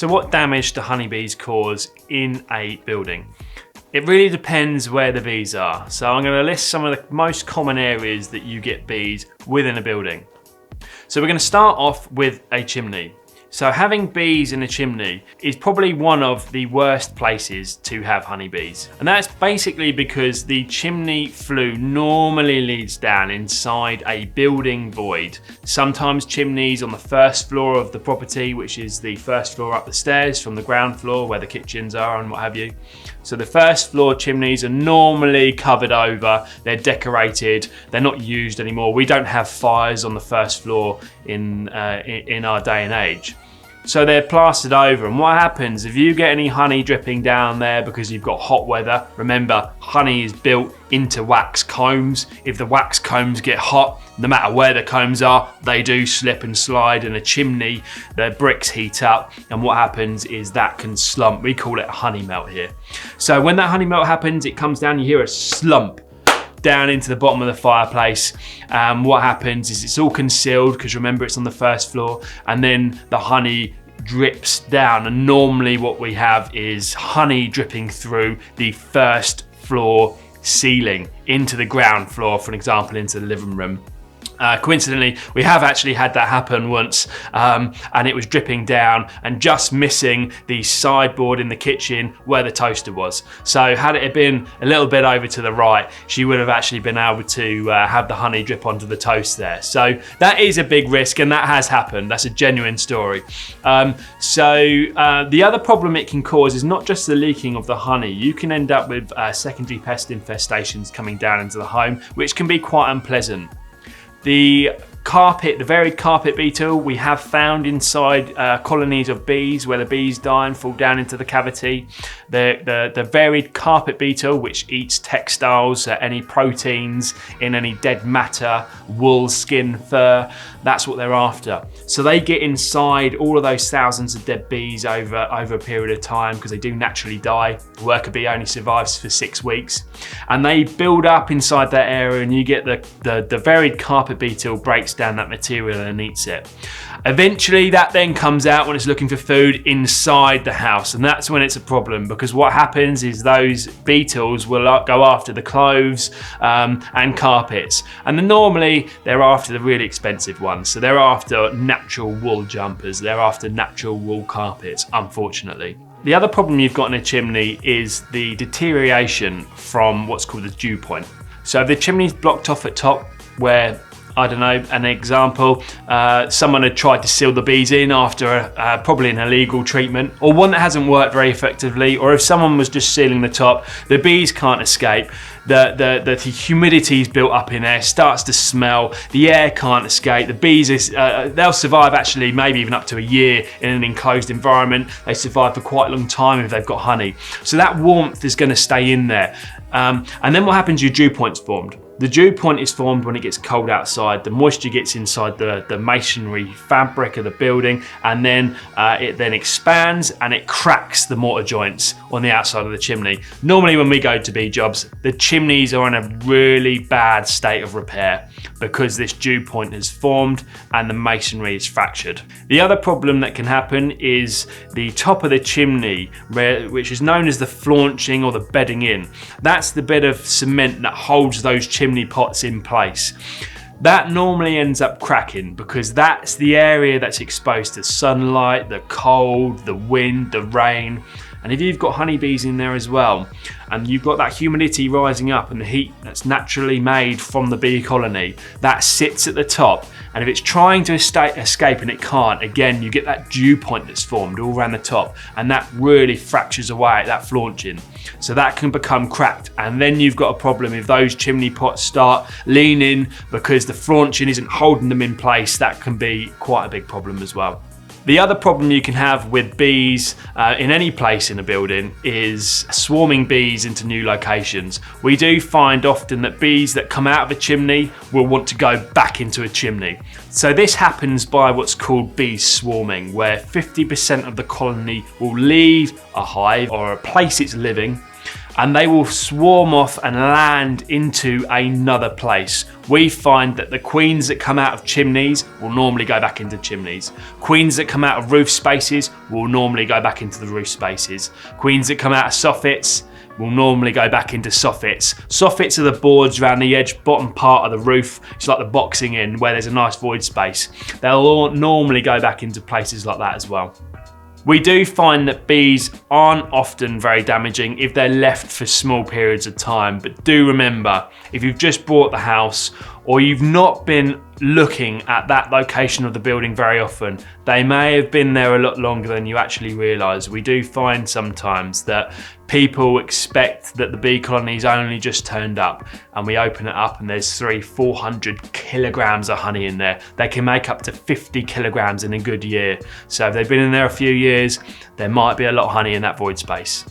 So what damage do honeybees cause in a building? It really depends where the bees are. So I'm going to list some of the most common areas that you get bees within a building. So we're going to start off with a chimney. So having bees in a chimney is probably one of the worst places to have honeybees. And that's basically because the chimney flue normally leads down inside a building void. Sometimes chimneys on the first floor of the property, which is the first floor up the stairs from the ground floor where the kitchens are and what have you. So the first floor chimneys are normally covered over, they're decorated, they're not used anymore. We don't have fires on the first floor in our day and age. So they're plastered over, and what happens if you get any honey dripping down there because you've got hot weather? Remember, honey is built into wax combs. If the wax combs get hot, no matter where the combs are, they do slip and slide in a chimney. The bricks heat up, and what happens is that can slump. We call it a honey melt here. So when that honey melt happens, it comes down, you hear a slump down into the bottom of the fireplace. What happens is it's all concealed, because remember it's on the first floor, and then the honey drips down, and normally what we have is honey dripping through the first floor ceiling into the ground floor, for example, into the living room. Coincidentally, we have actually had that happen once, and it was dripping down and just missing the sideboard in the kitchen where the toaster was. So had it been a little bit over to the right, she would have actually been able to have the honey drip onto the toast there. So that is a big risk, and that has happened. That's a genuine story. The other problem it can cause is not just the leaking of the honey. You can end up with secondary pest infestations coming down into the home, which can be quite unpleasant. The varied carpet beetle we have found inside colonies of bees where the bees die and fall down into the cavity. The varied carpet beetle, which eats textiles, any proteins in any dead matter, wool, skin, fur, that's what they're after. So they get inside all of those thousands of dead bees over a period of time, because they do naturally die. The worker bee only survives for 6 weeks. And they build up inside that area, and you get the varied carpet beetle breaks down that material and eats it. Eventually that then comes out when it's looking for food inside the house, and that's when it's a problem, because what happens is those beetles will go after the clothes and carpets, and then normally they're after the really expensive ones. So they're after natural wool jumpers, they're after natural wool carpets, unfortunately. The other problem you've got in a chimney is the deterioration from what's called the dew point. So if the chimney's blocked off at top, where, I don't know, an example, someone had tried to seal the bees in after probably an illegal treatment, or one that hasn't worked very effectively, or if someone was just sealing the top, the bees can't escape. The humidity's built up in there, starts to smell, the air can't escape. The bees, they'll survive actually maybe even up to a year in an enclosed environment. They survive for quite a long time if they've got honey. So that warmth is going to stay in there. And then what happens, your dew point's formed. The dew point is formed when it gets cold outside. The moisture gets inside the masonry fabric of the building, and then it then expands and it cracks the mortar joints on the outside of the chimney. Normally when we go to bee jobs, the chimneys are in a really bad state of repair because this dew point has formed and the masonry is fractured. The other problem that can happen is the top of the chimney, which is known as the flaunching or the bedding in. That's the bit of cement that holds those chimney pots in place. That normally ends up cracking because that's the area that's exposed to sunlight, the cold, the wind, the rain. And if you've got honeybees in there as well, and you've got that humidity rising up and the heat that's naturally made from the bee colony, that sits at the top. And if it's trying to escape and it can't, again, you get that dew point that's formed all around the top, and that really fractures away at that flaunching. So that can become cracked, and then you've got a problem if those chimney pots start leaning because the flaunching isn't holding them in place. That can be quite a big problem as well. The other problem you can have with bees in any place in a building is swarming bees into new locations. We do find often that bees that come out of a chimney will want to go back into a chimney. So this happens by what's called bee swarming, where 50% of the colony will leave a hive or a place it's living, and they will swarm off and land into another place. We find that the queens that come out of chimneys will normally go back into chimneys. Queens that come out of roof spaces will normally go back into the roof spaces. Queens that come out of soffits will normally go back into soffits. Soffits are the boards around the edge, bottom part of the roof. It's like the boxing in where there's a nice void space. They'll all normally go back into places like that as well. We do find that bees aren't often very damaging if they're left for small periods of time, but do remember, if you've just bought the house or you've not been looking at that location of the building very often, they may have been there a lot longer than you actually realise. We do find sometimes that people expect that the bee colony's only just turned up, and we open it up and there's 300-400 kilograms of honey in there. They can make up to 50 kilograms in a good year. So if they've been in there a few years, there might be a lot of honey in that void space.